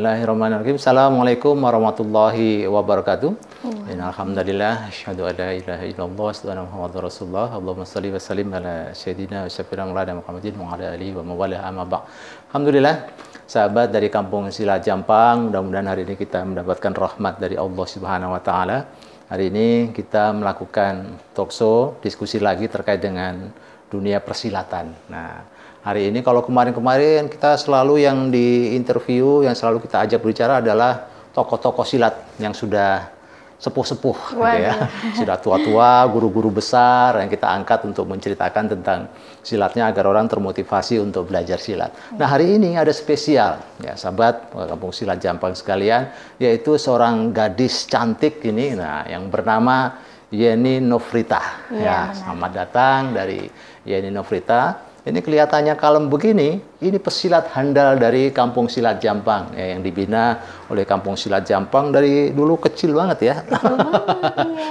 Bismillahirrahmanirrahim. Assalamualaikum warahmatullahi wabarakatuh. Alhamdulillah, asyhadu an la ilaha illallah, asyhadu anna Muhammadar Rasulullah. Allahumma shalli wa sallim ala sayyidina wa syafi'ina Muhammadin wa ala alihi wa mawala amma ba'd. Alhamdulillah, sahabat dari Kampung Silat Jampang, mudah-mudahan hari ini kita mendapatkan rahmat dari Allah Subhanahu wa taala. Hari ini kita melakukan talkshow, diskusi lagi terkait dengan dunia persilatan. Nah, hari ini kalau kemarin-kemarin kita selalu yang di interview, yang selalu kita ajak berbicara adalah tokoh-tokoh silat yang sudah sepuh-sepuh, gitu ya. Sudah tua-tua, guru-guru besar yang kita angkat untuk menceritakan tentang silatnya agar orang termotivasi untuk belajar silat. Nah, hari ini ada spesial, ya sahabat Kampung Silat Jampang sekalian, yaitu seorang gadis cantik ini, nah yang bernama Yeni Nofrita. Ya, selamat datang dari Yeni Nofrita. Ini kelihatannya kalem begini, ini pesilat handal dari Kampung Silat Jampang, ya, yang dibina oleh Kampung Silat Jampang dari dulu kecil banget ya.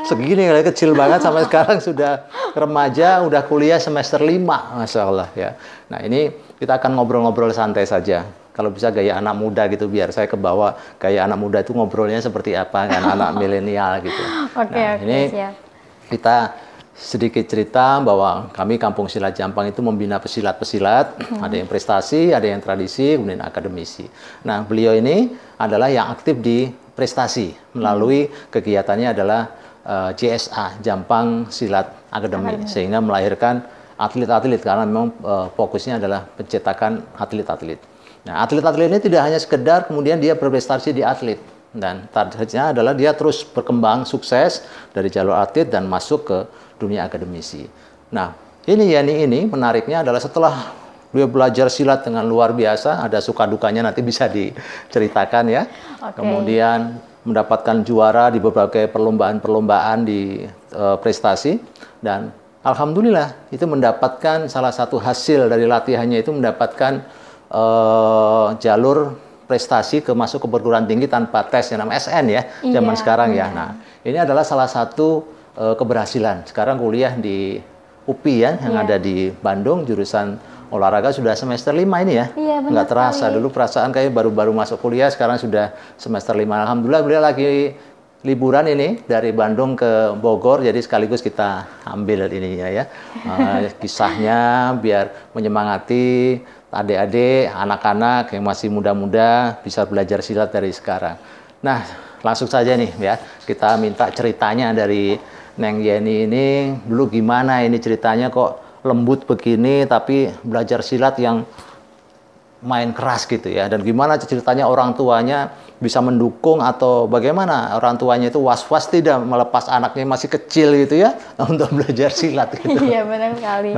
Segini kecil banget sampai sekarang sudah remaja, udah kuliah semester 5, Masya Allah ya. Nah, ini kita akan ngobrol-ngobrol santai saja. Kalau bisa gaya anak muda gitu, biar saya kebawa gaya anak muda itu ngobrolnya seperti apa, kan anak milenial gitu. Ini siap. Kita sedikit cerita bahwa kami Kampung Silat Jampang itu membina pesilat-pesilat, ada yang prestasi, ada yang tradisi, kemudian akademisi. Nah, beliau ini adalah yang aktif di prestasi melalui kegiatannya adalah JSA, Jampang Silat Academy, sehingga melahirkan atlet-atlet karena memang fokusnya adalah pencetakan atlet-atlet. Nah, atlet-atlet ini tidak hanya sekedar kemudian dia berprestasi di atlet, dan targetnya adalah dia terus berkembang sukses dari jalur atlet dan masuk ke dunia akademisi. Nah, Yani ini menariknya adalah setelah dia belajar silat dengan luar biasa, ada suka dukanya nanti bisa diceritakan ya. Kemudian mendapatkan juara di berbagai perlombaan-perlombaan di prestasi, dan alhamdulillah itu mendapatkan salah satu hasil dari latihannya itu mendapatkan jalur prestasi masuk ke perguruan tinggi tanpa tes yang namanya SN ya, zaman sekarang ya. Nah, ini adalah salah satu keberhasilan. Sekarang kuliah di UPI ya, yang ada di Bandung, jurusan olahraga, sudah semester 5 ini ya. Nggak terasa, dulu perasaan kayak baru-baru masuk kuliah, sekarang sudah semester 5. Alhamdulillah beliau lagi liburan ini dari Bandung ke Bogor, jadi sekaligus kita ambil ininya ya. Kisahnya biar menyemangati adik-adik, anak-anak yang masih muda-muda bisa belajar silat dari sekarang. Nah, langsung saja nih ya, kita minta ceritanya dari Neng Yeni ini. Dulu gimana ini ceritanya kok lembut begini tapi belajar silat yang main keras gitu ya, dan gimana ceritanya orang tuanya bisa mendukung atau bagaimana orang tuanya itu was-was tidak melepas anaknya masih kecil gitu ya untuk belajar silat gitu. Iya, benar sekali.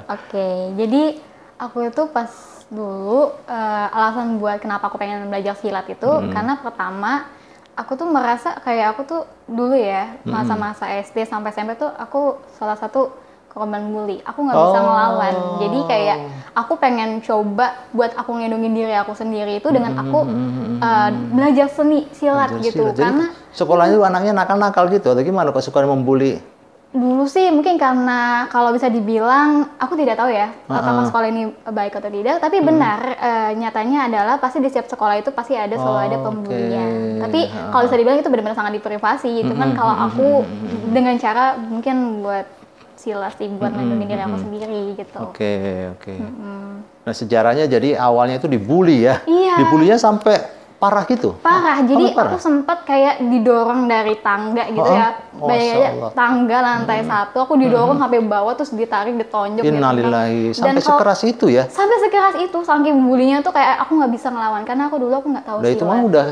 Oke, jadi aku itu pas dulu alasan buat kenapa aku pengen belajar silat itu karena pertama aku tuh merasa kayak aku tuh dulu ya masa-masa SD sampai SMP tuh aku salah satu korban bully. Aku nggak bisa ngelawan. Jadi kayak aku pengen coba buat aku ngelindungin diri aku sendiri itu dengan aku belajar seni silat gitu. Jadi, karena sekolahnya itu anaknya nakal-nakal gitu atau gimana kok suka membuli? Dulu sih mungkin karena kalau bisa dibilang aku tidak tahu ya apakah sekolah ini baik atau tidak, tapi benar nyatanya adalah pasti di setiap sekolah itu pasti ada selalu ada pembulian. Tapi kalau bisa dibilang itu benar-benar sangat diprivasi. Cuman kalau aku dengan cara mungkin buat silat sih, buat melindungi diri aku sendiri gitu. Oke. Nah, sejarahnya jadi awalnya itu dibully ya? Iya. Dibulinya sampai parah gitu? Parah, jadi aku sempat kayak didorong dari tangga gitu ya. Bayangin aja, tangga lantai 1, aku didorong sampai bawah terus ditarik, ditonjok. Innalillahi, sampai sekeras itu ya? Sampai sekeras itu, saking bulinya tuh kayak aku nggak bisa ngelawan, karena aku dulu nggak tahu silat. Itu mah udah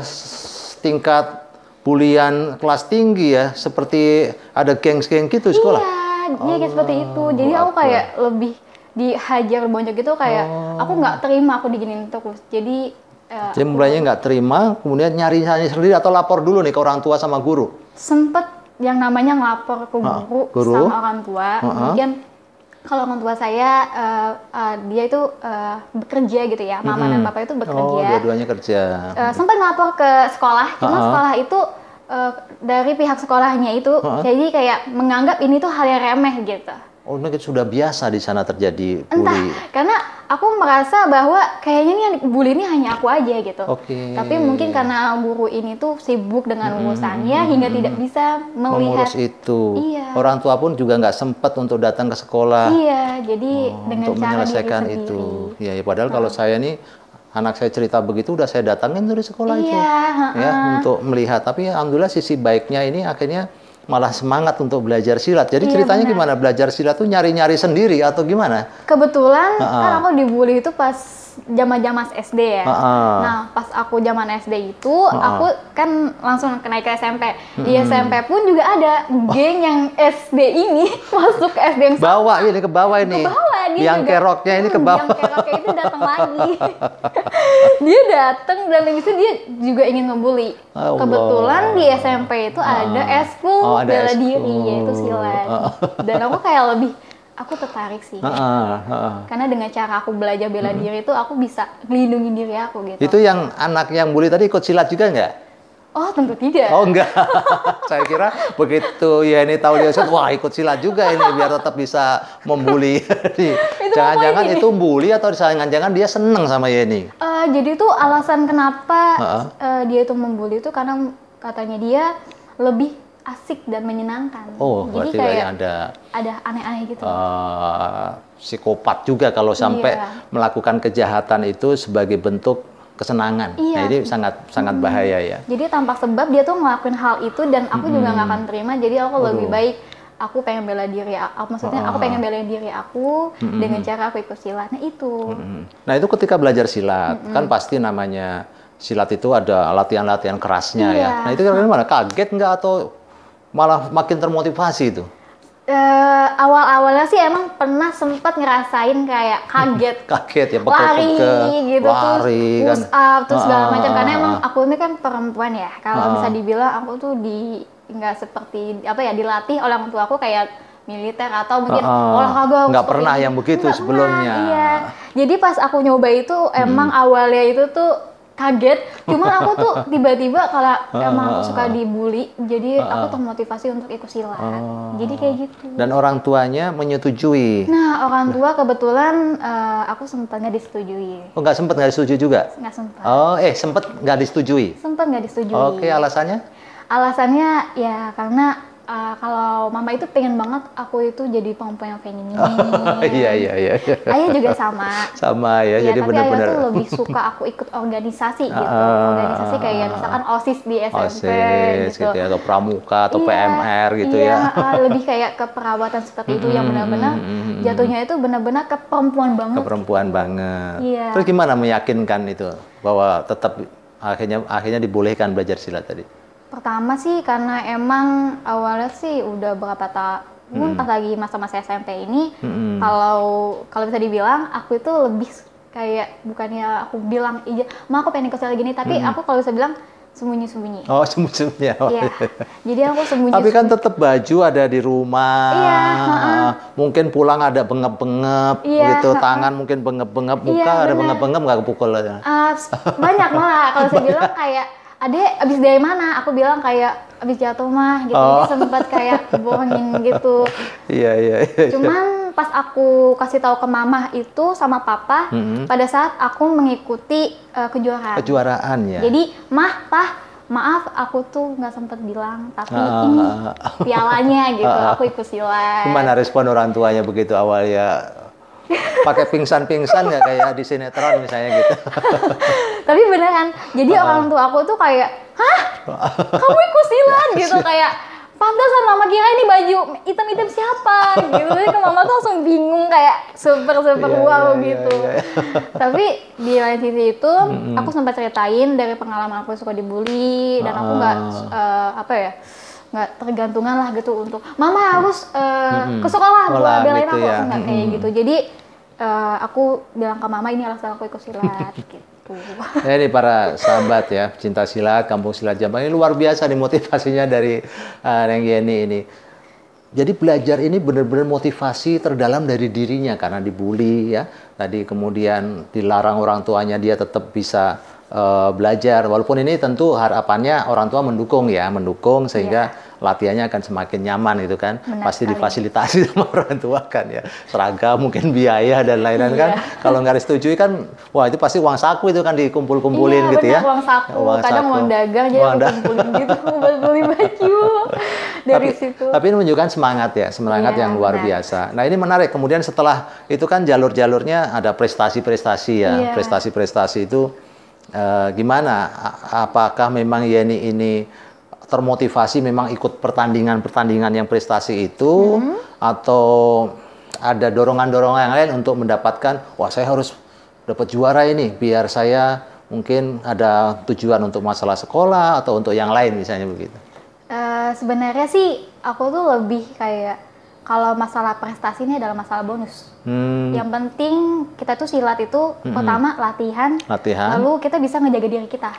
tingkat bulian kelas tinggi ya, seperti ada geng-geng gitu sekolah? Iya, kayak seperti itu. Jadi aku kayak lebih dihajar bonjok gitu, kayak aku nggak terima aku diginin terus. Jadi mulainya nggak terima, kemudian nyari sendiri atau lapor dulu nih ke orang tua sama guru? Sempet yang namanya ngelapor ke guru sama orang tua. Kemudian kalau orang tua saya, dia itu bekerja gitu ya, mama dan bapak itu bekerja. Dua-duanya kerja. Sempat ngelapor ke sekolah, cuma sekolah itu dari pihak sekolahnya itu, jadi kayak menganggap ini tuh hal yang remeh gitu. Oh, ini sudah biasa di sana terjadi bully. Entah, karena aku merasa bahwa kayaknya nih yang dibully ini hanya aku aja gitu. Oke. Tapi mungkin karena guru ini tuh sibuk dengan urusannya hingga tidak bisa melihat mengurus itu. Iya. Orang tua pun juga nggak sempat untuk datang ke sekolah. Iya, jadi dengan untuk cara menyelesaikan diri itu. sendiri. Ya, padahal kalau saya nih anak saya cerita begitu udah saya datangin dari sekolah itu. Ya, untuk melihat. Tapi alhamdulillah sisi baiknya ini akhirnya malah semangat untuk belajar silat. Jadi ceritanya gimana? Belajar silat tuh nyari-nyari sendiri atau gimana? Kebetulan kan aku dibully itu pas zaman-zaman SD ya. Nah, pas aku zaman SD itu, aku kan langsung naik ke SMP. Di SMP pun juga ada geng yang SD ini masuk ke SD yang bawah ini ke bawah ini. Ke bawah dia yang juga, keroknya ini ke bawah. Yang keroknya itu datang lagi. Dia datang dan habis itu dia juga ingin ngebully. Allah. Kebetulan di SMP itu ada eskul bela diri yaitu silat. Dan aku kayak lebih aku tertarik sih. Karena dengan cara aku belajar bela diri itu aku bisa melindungi diri aku gitu. Itu yang anak yang bully tadi ikut silat juga nggak? Oh, tentu tidak. Oh, enggak. Saya kira begitu ya ini tahu dia silat, wah ikut silat juga ini biar tetap bisa membuli. Jangan-jangan itu bully atau jangan-jangan dia seneng sama Yeni? Jadi itu alasan kenapa dia itu membuli itu karena katanya dia lebih asik dan menyenangkan. Oh, jadi berarti kayak ada aneh-aneh gitu. Psikopat juga kalau sampai melakukan kejahatan itu sebagai bentuk kesenangan. Nah, ini sangat bahaya ya. Jadi tanpa sebab dia tuh ngelakuin hal itu dan aku juga nggak akan terima. Jadi aku lebih baik aku pengen bela diri aku, maksudnya aku pengen bela diri aku dengan cara aku ikut silat. Nah itu. Nah itu ketika belajar silat kan pasti namanya silat itu ada latihan-latihan kerasnya ya. Nah itu kira-kira gimana? Kaget nggak atau malah makin termotivasi itu? Awal-awalnya sih emang pernah sempat ngerasain kayak kaget ya, lari gitu lari, terus push up terus segala macam karena emang aku ini kan perempuan ya, kalau bisa dibilang aku tuh nggak seperti dilatih oleh orang tua aku kayak militer atau mungkin olahraga. Nggak pernah yang begitu sebelumnya. Iya, jadi pas aku nyoba itu emang awalnya itu tuh kaget, cuman aku tuh tiba-tiba kalau emang aku suka dibully, jadi aku termotivasi untuk ikut silat. Jadi kayak gitu. Dan orang tuanya menyetujui? Nah, orang tua kebetulan aku sempat nggak disetujui. Oh, nggak disetujui juga? Nggak sempat. Oh, sempat nggak disetujui? Sempat nggak disetujui. Oke, alasannya? Alasannya ya karena kalau mama itu pengen banget aku itu jadi perempuan yang feminin. Iya. Ayah juga sama. Sama ya, jadi benar-benar. Ayah tuh lebih suka aku ikut organisasi gitu. Organisasi kayak misalkan OSIS di SMP gitu ya, atau pramuka atau PMR gitu ya. Lebih kayak ke perawatan seperti itu yang benar-benar jatuhnya itu benar-benar ke perempuan banget. Ke perempuan banget. Iya. Terus gimana meyakinkan itu bahwa tetap akhirnya dibolehkan belajar silat tadi? Pertama sih karena emang awalnya sih udah berapa tahun pas lagi masa-masa SMP ini kalau bisa dibilang aku itu lebih kayak bukannya aku bilang iya, aku pengen ikut silat gini, tapi aku kalau bisa bilang sembunyi-sembunyi. Oh, sembunyi. Iya. Jadi aku sembunyi. Tapi kan tetap baju ada di rumah. Iya. Mungkin pulang ada bengep-bengep gitu, tangan mungkin bengep-bengep, muka ada bengep-bengep nggak kepukul ya? Banyak malah kalau saya bilang kayak Adek abis dari mana? Aku bilang kayak abis jatuh mah gitu. Jadi sempat kayak bohongin gitu. Iya. Cuman pas aku kasih tahu ke mama itu sama papa pada saat aku mengikuti kejuaraan. Kejuaraan ya. Jadi maaf aku tuh nggak sempat bilang, tapi ini pialanya gitu. Aku ikut silat. Gimana respon orang tuanya begitu awal ya? Pakai pingsan-pingsan nggak kayak di sinetron misalnya gitu? Tapi beneran, jadi orang tua aku tuh kayak, hah? Kamu ikut silat gitu, kayak pantesan mama kira ini baju hitam-hitam siapa gitu. Jadi ke mama tuh langsung bingung kayak super wow gitu. Tapi di lain sisi itu aku sempat ceritain dari pengalaman aku suka dibully dan aku nggak nggak tergantungan lah gitu untuk mama harus ke sekolah buat belain gitu aku ya. nggak kayak gitu. Jadi aku bilang ke mama ini alasan aku ikut silat gitu. Ini para sahabat ya, cinta silat, kampung silat Jampang ini luar biasa nih motivasinya dari Neng Yeni ini. Jadi belajar ini benar-benar motivasi terdalam dari dirinya karena dibully ya. Tadi kemudian dilarang orang tuanya, dia tetap bisa belajar. Walaupun ini tentu harapannya orang tua mendukung sehingga latihannya akan semakin nyaman gitu kan. Pasti difasilitasi sama orang tua kan ya. Seragam, mungkin biaya dan lain-lain kan. Kalau nggak disetujui kan, wah itu pasti uang saku itu kan dikumpul-kumpulin gitu ya. Uang saku, kadang uang dagang jadi aku kumpulin gitu buat beli baju dari situ. Tapi ini menunjukkan semangat yang luar biasa. Nah ini menarik. Kemudian setelah itu kan jalur-jalurnya ada prestasi-prestasi ya. Prestasi-prestasi itu gimana? Apakah memang Yeni ini termotivasi memang ikut pertandingan yang prestasi itu, atau ada dorongan-dorongan yang lain untuk mendapatkan, wah saya harus dapat juara ini biar saya mungkin ada tujuan untuk masalah sekolah atau untuk yang lain misalnya begitu? Sebenarnya sih aku tuh lebih kayak kalau masalah prestasi ini adalah masalah bonus. Yang penting kita tuh silat itu pertama latihan, lalu kita bisa ngejaga diri kita.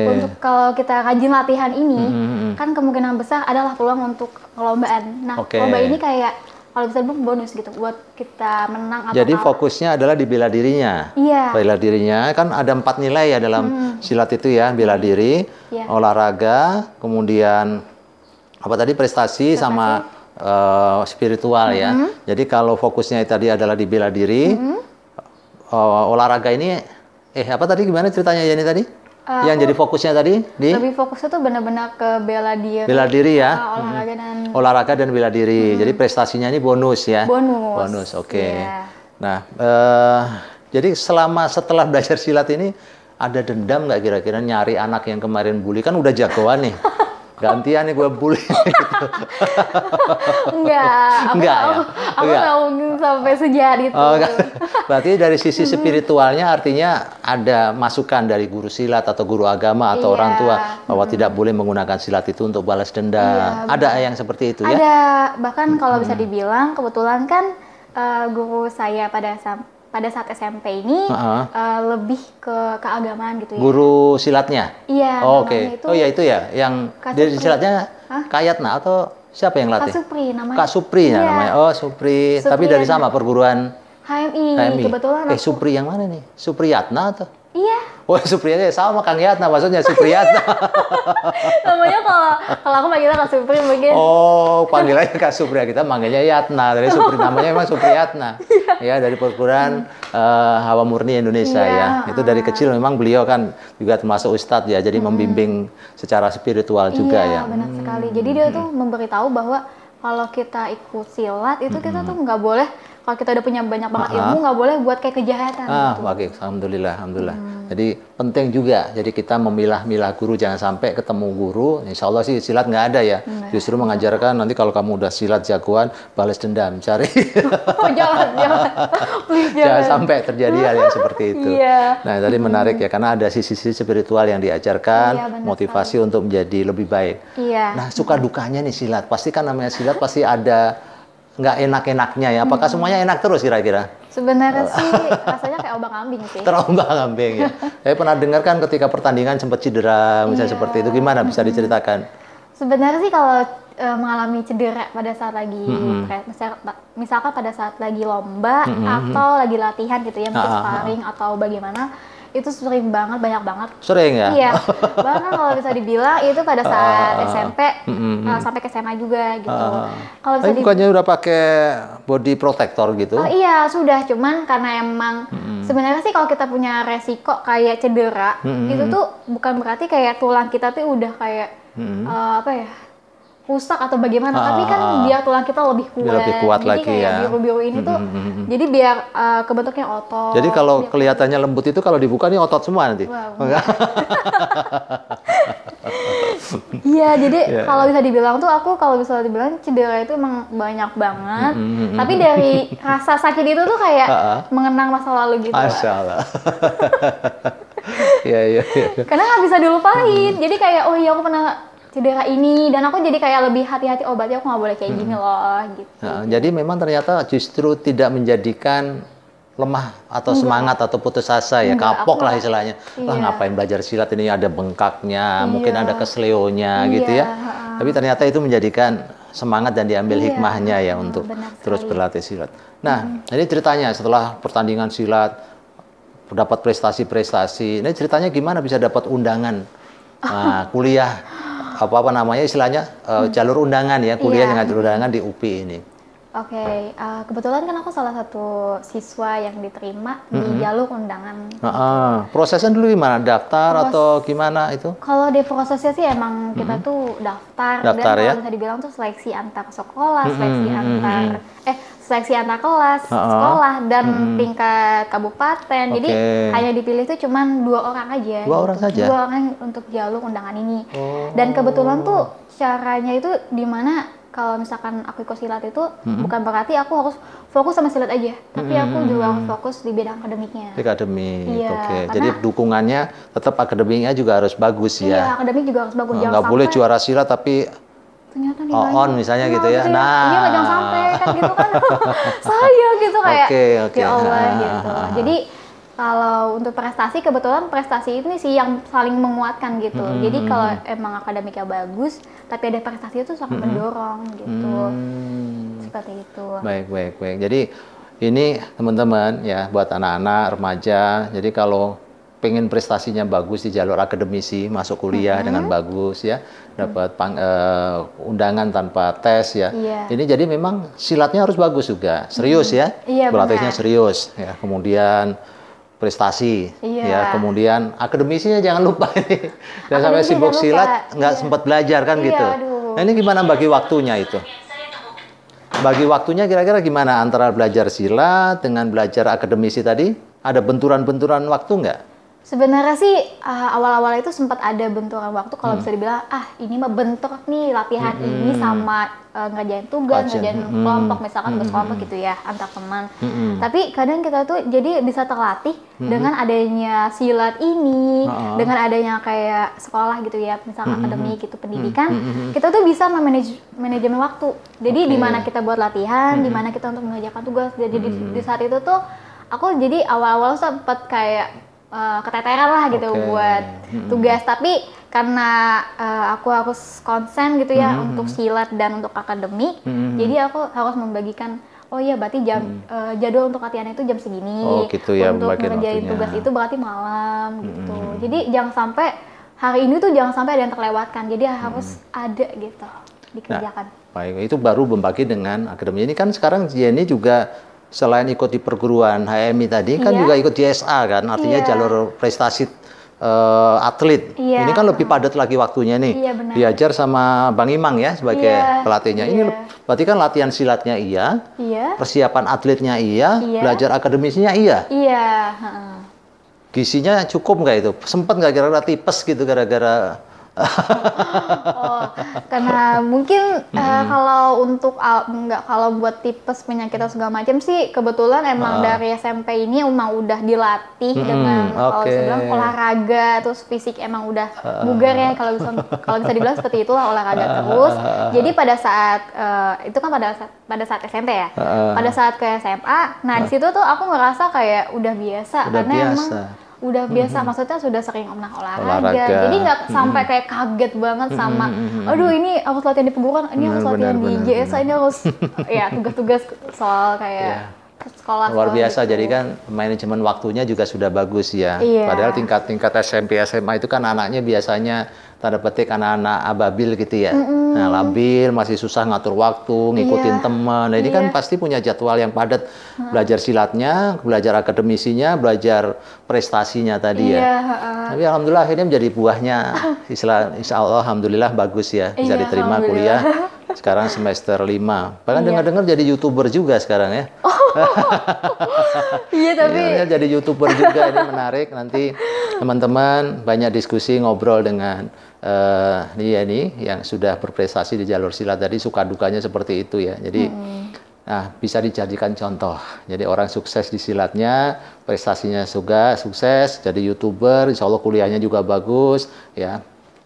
Untuk kalau kita rajin latihan ini, kan kemungkinan besar adalah peluang untuk perlombaan. Nah, lomba ini kayak kalau bisa bonus gitu buat kita menang atau jadi kalah. Fokusnya adalah di bela dirinya. Bela dirinya kan ada 4 nilai ya dalam silat itu ya, bela diri, olahraga, kemudian apa tadi prestasi. Sama spiritual ya. Jadi kalau fokusnya tadi adalah di bela diri, olahraga ini, apa tadi gimana ceritanya Yeni tadi? Yang jadi fokusnya tadi lebih fokusnya tuh benar-benar ke bela diri. Bela diri ya. Olahraga dan bela diri. Jadi prestasinya ini bonus ya. Bonus, oke. Nah, jadi setelah belajar silat ini ada dendam nggak kira-kira nyari anak yang kemarin bully, kan udah jagoan nih. Gantian nih gue bully gitu. Enggak nggak mungkin sampai sejahat itu. Berarti dari sisi spiritualnya artinya ada masukan dari guru silat atau guru agama atau orang tua bahwa tidak boleh menggunakan silat itu untuk balas dendam. Ada yang seperti itu ya? Ada, bahkan kalau bisa dibilang kebetulan kan guru saya pada saat SMP ini lebih ke keagamaan gitu ya. Guru silatnya? Iya. Oke. Itu ya yang dari silatnya Kayatna atau siapa yang latih? Kak Supri namanya. Oh, Supri. Tapi dari sama perguruan HMI. Kebetulan Supri yang mana nih? Supriyatna atau? Iya. Oh, Supriyatna sama Kang Yatna, maksudnya Supriyatna. Namanya kalau aku manggilnya Kak Supri mungkin. Oh, panggilannya Kak Supri, kita manggilnya Yatna. Dari Supri namanya memang Supriyatna. Ya, dari perguruan Hawa Murni Indonesia ya. Itu dari kecil memang beliau kan juga termasuk ustadz ya, jadi membimbing secara spiritual juga ya. Iya, benar sekali. Jadi dia tuh memberitahu bahwa kalau kita ikut silat itu kita tuh nggak boleh, kalau kita udah punya banyak banget ilmu, nggak boleh buat kayak kejahatan. Baik, alhamdulillah. Jadi penting juga, jadi kita memilah-milah guru, jangan sampai ketemu guru, insya Allah sih silat nggak ada ya. Justru mengajarkan nanti kalau kamu udah silat jagoan, balas dendam, cari. Jangan. Please, jangan sampai terjadi hal yang seperti itu. Nah, tadi menarik ya, karena ada sisi-sisi spiritual yang diajarkan, motivasi untuk menjadi lebih baik. Nah, suka dukanya nih silat, pasti kan namanya silat pasti ada nggak enak-enaknya ya. Apakah semuanya enak terus kira-kira? Sebenarnya sih rasanya kayak ombang-ambing sih. Terombang-ambing ya. Saya pernah dengar kan ketika pertandingan sempat cedera, misalnya seperti itu. Gimana bisa diceritakan? Sebenarnya sih kalau mengalami cedera pada saat lagi, misalkan pada saat lagi lomba atau lagi latihan gitu ya, mungkin sparring atau bagaimana, itu sering banget, banyak banget. Sering ya? Iya, bahkan kalau bisa dibilang itu pada saat SMP sampai ke SMA juga gitu. Kalau bisa bukannya udah pakai body protector gitu? Iya, sudah. Cuman karena emang sebenarnya sih kalau kita punya resiko kayak cedera, itu tuh bukan berarti kayak tulang kita tuh udah kayak rusak atau bagaimana, tapi kan biar tulang kita lebih kuat. Jadi lagi kayak ya. biru-biru ini tuh, jadi biar kebentuknya otot. Jadi kalau kelihatannya lembut itu kalau dibuka nih otot semua nanti. Iya, jadi kalau bisa dibilang tuh kalau bisa dibilang cedera itu emang banyak banget. Tapi dari rasa sakit itu tuh kayak mengenang masa lalu gitu. Masalah. Iya. Karena nggak bisa dilupain. Jadi kayak oh iya aku pernah cedera ini, dan aku jadi kayak lebih hati-hati, oh berarti aku nggak boleh kayak gini loh gitu. Nah, jadi memang ternyata justru tidak menjadikan lemah atau semangat atau putus asa ya, kapok lah istilahnya. Lah ngapain belajar silat ini, ada bengkaknya, mungkin ada kesleonya gitu ya. Tapi ternyata itu menjadikan semangat dan diambil hikmahnya ya untuk terus berlatih silat. Nah, ini ceritanya setelah pertandingan silat, dapat prestasi-prestasi. Ini ceritanya gimana bisa dapat undangan kuliah apa namanya istilahnya jalur undangan ya, kuliah dengan jalur undangan di UPI ini. Oke, kebetulan kan aku salah satu siswa yang diterima di jalur undangan. Prosesnya dulu gimana? Daftar atau gimana itu? Kalau di prosesnya sih emang kita tuh daftar dan kalau bisa dibilang tuh seleksi antar sekolah, seleksi antar kelas, sekolah dan tingkat kabupaten. Jadi hanya dipilih tuh cuman 2 orang aja. 2 orang saja? 2 orang untuk jalur undangan ini. Dan kebetulan tuh caranya itu di mana kalau misalkan aku ikut silat itu bukan berarti aku harus fokus sama silat aja, tapi aku juga harus fokus di bidang akademiknya. Akademik, Jadi dukungannya tetap akademiknya juga harus bagus ya. Iya, akademik juga harus bagus. Nggak boleh juara silat tapi ternyata on misalnya gitu ya. Iya, jangan sampai kan gitu kan. Saya gitu kayak ya Allah gitu. Jadi kalau untuk prestasi, kebetulan prestasi ini sih yang saling menguatkan gitu. Jadi kalau emang akademiknya bagus, tapi ada prestasi itu sangat mendorong gitu. Seperti itu. Baik. Jadi ini teman-teman ya buat anak-anak remaja. Jadi kalau pengen prestasinya bagus di jalur akademisi, masuk kuliah dengan bagus ya, dapat undangan tanpa tes ya. Ini jadi memang silatnya harus bagus juga, serius ya. Berlatihnya serius ya. Kemudian prestasi ya, kemudian akademisinya jangan lupa ini. Jangan sampai sibuk silat nggak sempat belajar kan gitu. Nah, ini gimana bagi waktunya itu? Bagi waktunya kira-kira gimana antara belajar silat dengan belajar akademisi tadi? Ada benturan-benturan waktu nggak? Sebenarnya sih awal-awal itu sempat ada benturan waktu kalau bisa dibilang ini mah bentrok nih latihan ini sama ngerjain tugas, ngerjain kelompok misalkan tugas kelompok gitu ya antar teman. Tapi kadang kita tuh jadi bisa terlatih dengan adanya silat ini, dengan adanya kayak sekolah gitu ya, misalkan akademik gitu pendidikan, kita tuh bisa manajemen waktu. Jadi di mana kita buat latihan, di mana kita untuk mengerjakan tugas. Jadi di saat itu tuh aku jadi awal-awal sempat kayak keteteran lah gitu buat tugas, tapi karena aku harus konsen gitu ya untuk silat dan untuk akademik, jadi aku harus membagikan berarti jadwal untuk latihan itu jam segini, gitu ya, untuk ngerjain tugas itu berarti malam gitu. Jadi jangan sampai hari ini tuh jangan sampai ada yang terlewatkan, jadi harus ada gitu dikerjakan. Baik, itu baru membagi dengan akademik. Ini kan sekarang Jenny juga selain ikut di perguruan HMI tadi, kan juga ikut JSA kan, artinya jalur prestasi atlet. Ini kan lebih padat lagi waktunya nih. Diajar sama Bang Imang ya sebagai pelatihnya. Ini berarti kan latihan silatnya persiapan atletnya belajar akademisinya Gizinya cukup nggak itu? Sempat nggak kira-kira tipes gitu gara-gara karena mungkin kalau untuk kalau buat tipes penyakit atau segala macam sih kebetulan emang dari SMP ini emang udah dilatih dengan kalau bisa bilang olahraga, terus fisik emang udah bugar ya kalau bisa dibilang seperti itulah, olahraga terus. Jadi pada saat itu kan pada saat SMP ya, pada saat ke SMA, nah di situ tuh aku ngerasa kayak udah biasa karena emang udah biasa, maksudnya sudah sering olahraga. Jadi nggak sampai kayak kaget banget sama, aduh ini harus latihan di perguruan, ini harus latihan di JSA, ini harus ya tugas-tugas soal kayak sekolah. Luar biasa, gitu. Jadi kan manajemen waktunya juga sudah bagus ya. Padahal tingkat-tingkat SMP, SMA itu kan anaknya biasanya tanda petik anak-anak ababil gitu ya. Nah, labil, masih susah ngatur waktu, ngikutin teman. Nah, ini kan pasti punya jadwal yang padat. Belajar silatnya, belajar akademisinya, belajar prestasinya tadi ya. Tapi alhamdulillah akhirnya menjadi buahnya. Insya Allah alhamdulillah bagus ya, bisa diterima kuliah. Sekarang semester 5. Bahkan dengar-dengar jadi YouTuber juga sekarang ya. Tapi jadi YouTuber juga, ini menarik. Nanti teman-teman banyak diskusi, ngobrol dengan dia nih yang sudah berprestasi di jalur silat tadi, suka dukanya seperti itu ya. Jadi bisa dijadikan contoh. Jadi orang sukses di silatnya, prestasinya juga sukses, jadi YouTuber, insya Allah kuliahnya juga bagus ya.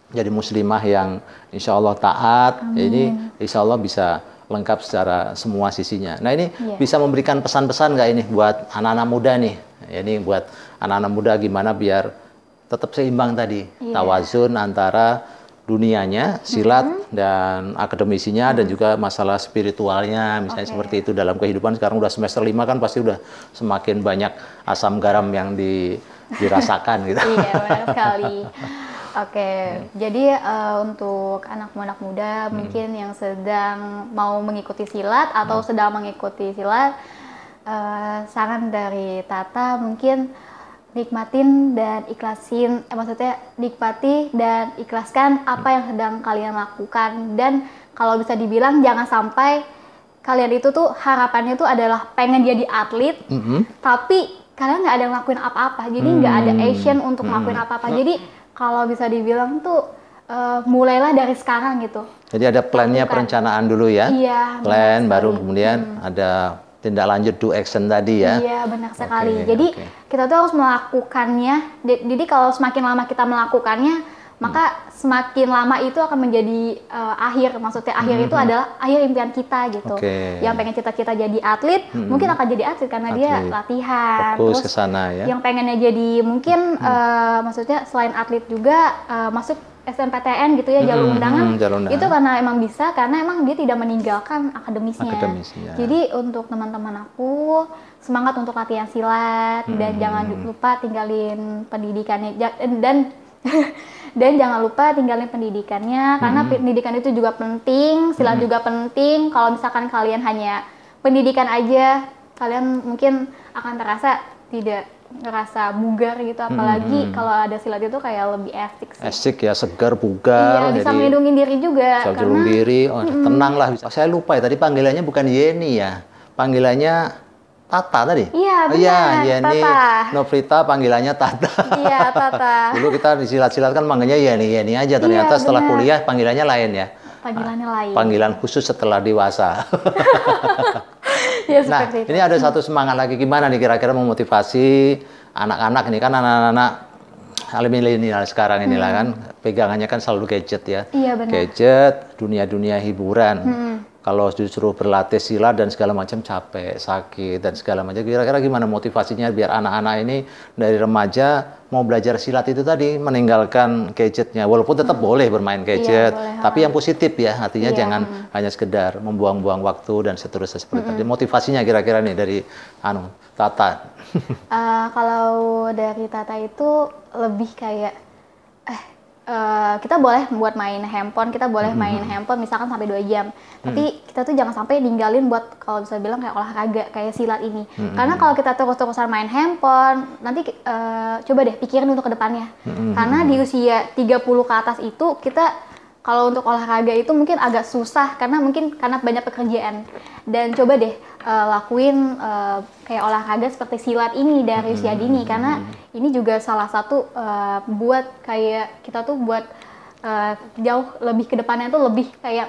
Jadi muslimah yang insya Allah taat. Ini insya Allah bisa lengkap secara semua sisinya. Nah, ini bisa memberikan pesan-pesan nggak ini buat anak-anak muda nih? Ini buat anak-anak muda gimana biar tetap seimbang tadi, tawazun antara dunianya, silat dan akademisinya dan juga masalah spiritualnya, misalnya seperti itu dalam kehidupan. Sekarang udah semester 5 kan pasti udah semakin banyak asam garam yang dirasakan gitu. Iya, benar sekali. Oke, jadi untuk anak muda mungkin yang sedang mau mengikuti silat atau sedang mengikuti silat, saran dari Tata mungkin nikmatin dan ikhlasin, maksudnya nikmati dan ikhlaskan apa yang sedang kalian lakukan. Dan kalau bisa dibilang jangan sampai kalian itu tuh harapannya tuh adalah pengen jadi atlet, tapi kalian nggak ada ngelakuin apa-apa, jadi nggak ada action untuk ngelakuin apa-apa. Jadi kalau bisa dibilang tuh mulailah dari sekarang gitu. Jadi ada plannya, perencanaan dulu ya. Iya, plan baru kemudian ada tindak lanjut, do action tadi ya. Iya, benar sekali. Jadi kita tuh harus melakukannya. Jadi kalau semakin lama kita melakukannya, maka semakin lama itu akan menjadi akhir. Maksudnya akhir itu adalah akhir impian kita gitu. Yang pengen cita-cita jadi atlet, mungkin akan jadi atlet karena dia latihan. Fokus ke sana ya. Yang pengennya jadi mungkin maksudnya selain atlet juga masuk SNPTN gitu ya, jalur undangan. Itu karena emang bisa, karena emang dia tidak meninggalkan akademisnya. Jadi untuk teman-teman aku, semangat untuk latihan silat dan jangan lupa tinggalin pendidikannya dan jangan lupa tinggalin pendidikannya, karena pendidikan itu juga penting, silat juga penting. Kalau misalkan kalian hanya pendidikan aja, kalian mungkin akan terasa tidak ngerasa bugar gitu, apalagi kalau ada silat itu kayak lebih asik sih. Asik ya, segar, bugar. Iya, bisa melindungi diri juga. Bisa melindungi diri, tenang lah. Saya lupa ya, tadi panggilannya bukan Yeni ya, panggilannya Tata tadi. Iya, benar. Iya, Yeni Tata. Novita panggilannya Tata. Iya, Tata. Dulu kita di silat-silat kan manggilnya Yeni aja, ternyata setelah kuliah panggilannya lain ya. Panggilannya lain. Panggilan khusus setelah dewasa. Ya, nah, itu. ini ada satu semangat lagi, gimana nih kira-kira memotivasi anak-anak ini kan, anak-anak milenial sekarang inilah kan pegangannya kan selalu gadget ya. Iya, benar. Gadget, dunia-dunia hiburan. Kalau justru berlatih silat dan segala macam capek, sakit dan segala macam. Kira-kira gimana motivasinya biar anak-anak ini dari remaja mau belajar silat itu tadi meninggalkan gadgetnya, walaupun tetap boleh bermain gadget, tapi yang positif ya, artinya jangan hanya sekedar membuang-buang waktu dan seterusnya seperti tadi. Motivasinya kira-kira nih dari Tata. Kalau dari Tata itu lebih kayak kita boleh buat main handphone, kita boleh main handphone misalkan sampai 2 jam. Tapi kita tuh jangan sampai ninggalin buat, kalau bisa bilang kayak olahraga, kayak silat ini. Karena kalau kita terus-terusan main handphone, nanti coba deh pikirin untuk kedepannya. Karena di usia 30 ke atas itu kita kalau untuk olahraga itu mungkin agak susah karena banyak pekerjaan. Dan coba deh lakuin kayak olahraga seperti silat ini dari usia dini, karena ini juga salah satu buat kayak kita tuh buat jauh lebih ke depannya tuh lebih kayak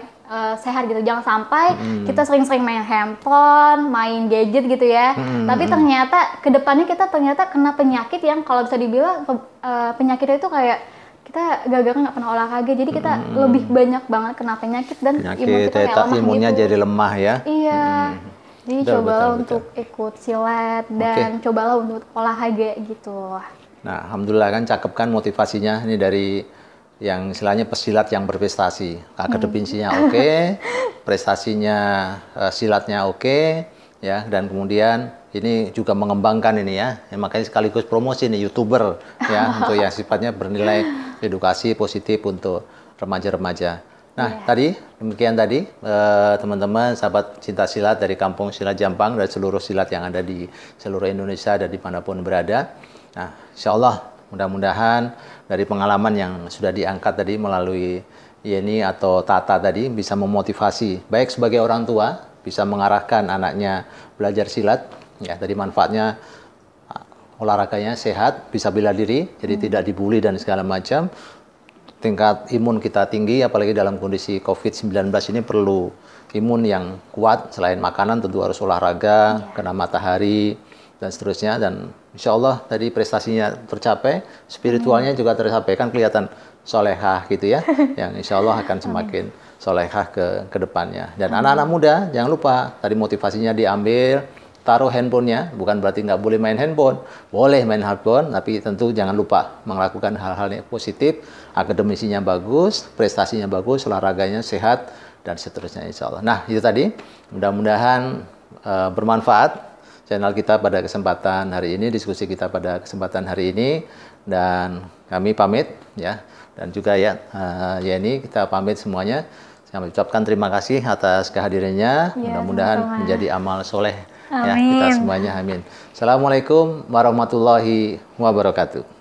sehat gitu. Jangan sampai kita sering-sering main handphone, main gadget gitu ya. Tapi ternyata ke depannya kita ternyata kena penyakit yang kalau bisa dibilang penyakitnya itu kayak kita gara-gara nggak pernah olahraga, jadi kita lebih banyak banget kena penyakit dan imun kita kayak lemah imunnya gitu. jadi lemah ya. Iya. Jadi cobalah untuk ikut silat dan cobalah untuk olahraga gitu. Nah, alhamdulillah kan cakep kan motivasinya ini dari yang istilahnya pesilat yang berprestasi. Akademisinya prestasinya silatnya ya, dan kemudian ini juga mengembangkan ini ya, makanya sekaligus promosi nih YouTuber ya untuk yang sifatnya bernilai edukasi positif untuk remaja-remaja. Nah, tadi demikian tadi teman-teman sahabat cinta silat dari Kampung Silat Jampang dan seluruh silat yang ada di seluruh Indonesia dan dimanapun berada. Nah, insya Allah mudah-mudahan dari pengalaman yang sudah diangkat tadi melalui Yeni atau Tata tadi bisa memotivasi baik sebagai orang tua, bisa mengarahkan anaknya belajar silat. Ya, tadi manfaatnya olahraganya sehat, bisa bela diri, jadi tidak dibully dan segala macam. Tingkat imun kita tinggi, apalagi dalam kondisi COVID-19 ini perlu imun yang kuat. Selain makanan tentu harus olahraga, kena matahari, dan seterusnya. Dan insya Allah tadi prestasinya tercapai, spiritualnya juga tercapai, kan kelihatan solehah gitu ya, yang insya Allah akan semakin solehah ke depannya. Dan anak-anak muda, jangan lupa tadi motivasinya diambil, taruh handphonenya, bukan berarti nggak boleh main handphone. Boleh main handphone, tapi tentu jangan lupa melakukan hal-hal yang positif, akademisinya bagus, prestasinya bagus, olahraganya sehat, dan seterusnya insya Allah. Nah, itu tadi. Mudah-mudahan bermanfaat channel kita pada kesempatan hari ini, diskusi kita pada kesempatan hari ini. Dan kami pamit, ya. Dan juga ya, Yeni, kita pamit semuanya. Saya ucapkan terima kasih atas kehadirannya. Ya, Mudah-mudahan menjadi amal soleh. Ya, Amin. kita semuanya, amin. Assalamualaikum warahmatullahi wabarakatuh.